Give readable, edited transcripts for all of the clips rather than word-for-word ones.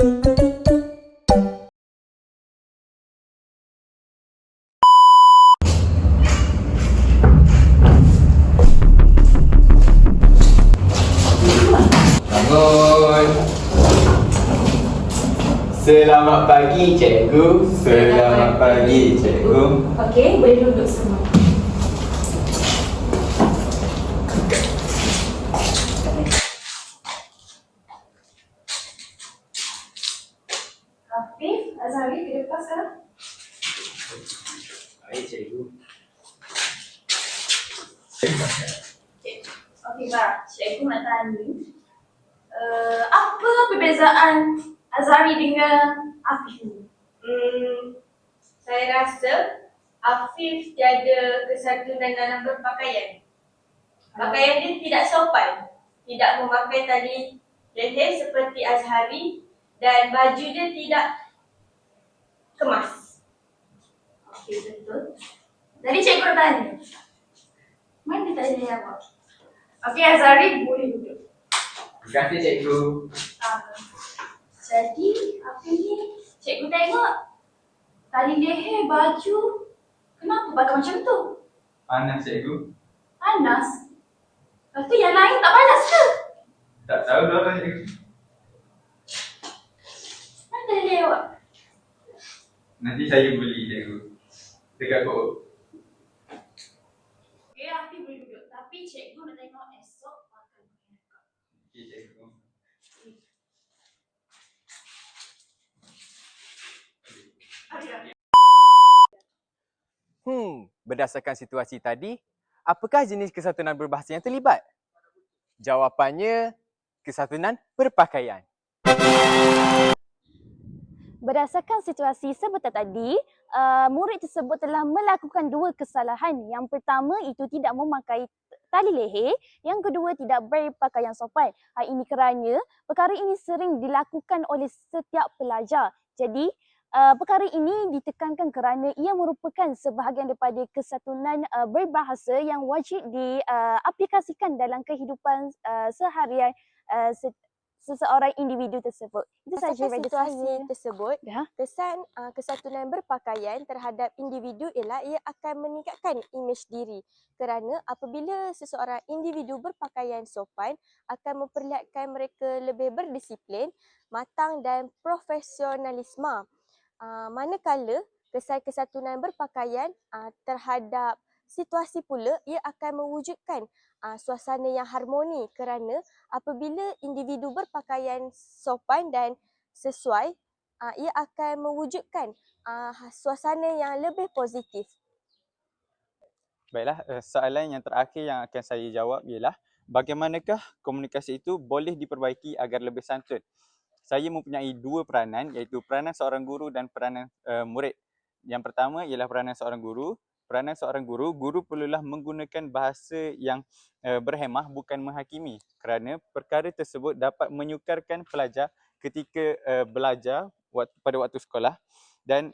Bangun. Selamat pagi, cikgu. Selamat pagi, cikgu. Okey, boleh duduk semua. Hafiz, Azhari, ke depan sekarang. Baik, cikgu. Okey, Pak. Cikgu nak tanya. Apa perbezaan Azhari dengan Hafiz ni? Saya rasa Hafiz tiada kesatuan dalam berpakaian. Pakaian dia tidak sopan, tidak memakai tali leher seperti Azhari dan baju dia tidak kemas. Okey, betul. Tadi cikgu nak tanya. Mana tanya jawab? Okey, Azhari boleh duduk. Terima kasih, cikgu. Jadi, apa ni? Cikgu tengok tali leher, baju. Kenapa pakai macam tu? Panas, cikgu. Panas? Lepas tu yang lain tak panas ke? Tak tahu dah, cikgu. Mana tali leher awak? Nanti saya beli, cikgu. Dekat kok. Okey, Hafiz boleh duduk. Tapi cikgu nak tengok esok pakai makeup. Okey, cikgu. Berdasarkan situasi tadi, apakah jenis kesatuan berbahasa yang terlibat? Jawapannya, kesatuan berpakaian. Berdasarkan situasi sebentar tadi, murid tersebut telah melakukan dua kesalahan. Yang pertama itu tidak memakai tali leher, yang kedua tidak berpakaian sopan. Hal ini kerana perkara ini sering dilakukan oleh setiap pelajar. Jadi, perkara ini ditekankan kerana ia merupakan sebahagian daripada kesatuan berbahasa yang wajib diaplikasikan dalam kehidupan seharian seseorang individu tersebut. Itu sahaja Berdasarkan daripada situasi saya. tersebut, Ya. kesan kesatuan berpakaian terhadap individu ialah ia akan meningkatkan imej diri. Kerana apabila seseorang individu berpakaian sopan, akan memperlihatkan mereka lebih berdisiplin, matang dan profesionalisme. Manakala kesan kesatuan berpakaian terhadap situasi pula, ia akan mewujudkan suasana yang harmoni kerana apabila individu berpakaian sopan dan sesuai, ia akan mewujudkan suasana yang lebih positif. Baiklah, soalan yang terakhir yang akan saya jawab ialah bagaimanakah komunikasi itu boleh diperbaiki agar lebih santun? Saya mempunyai dua peranan, iaitu peranan seorang guru dan peranan murid. Yang pertama ialah peranan seorang guru. Peranan seorang guru, guru perlulah menggunakan bahasa yang berhemah, bukan menghakimi, kerana perkara tersebut dapat menyukarkan pelajar ketika belajar pada waktu sekolah. Dan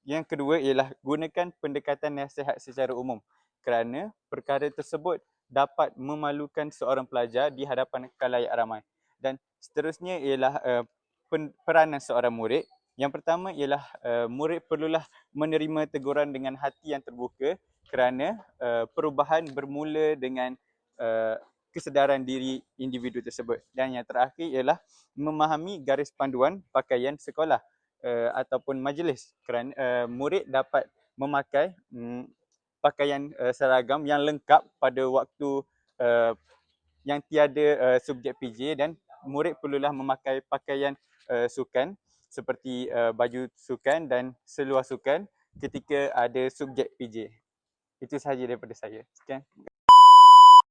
yang kedua ialah gunakan pendekatan nasihat secara umum, kerana perkara tersebut dapat memalukan seorang pelajar di hadapan khalayak ramai. Dan seterusnya ialah peranan seorang murid. Yang pertama ialah murid perlulah menerima teguran dengan hati yang terbuka, kerana perubahan bermula dengan kesedaran diri individu tersebut. Dan yang terakhir ialah memahami garis panduan pakaian sekolah ataupun majlis, kerana murid dapat memakai pakaian seragam yang lengkap pada waktu yang tiada subjek PJ, dan murid perlulah memakai pakaian sukan seperti baju sukan dan seluar sukan ketika ada subjek PJ. Itu sahaja daripada saya. Sekian.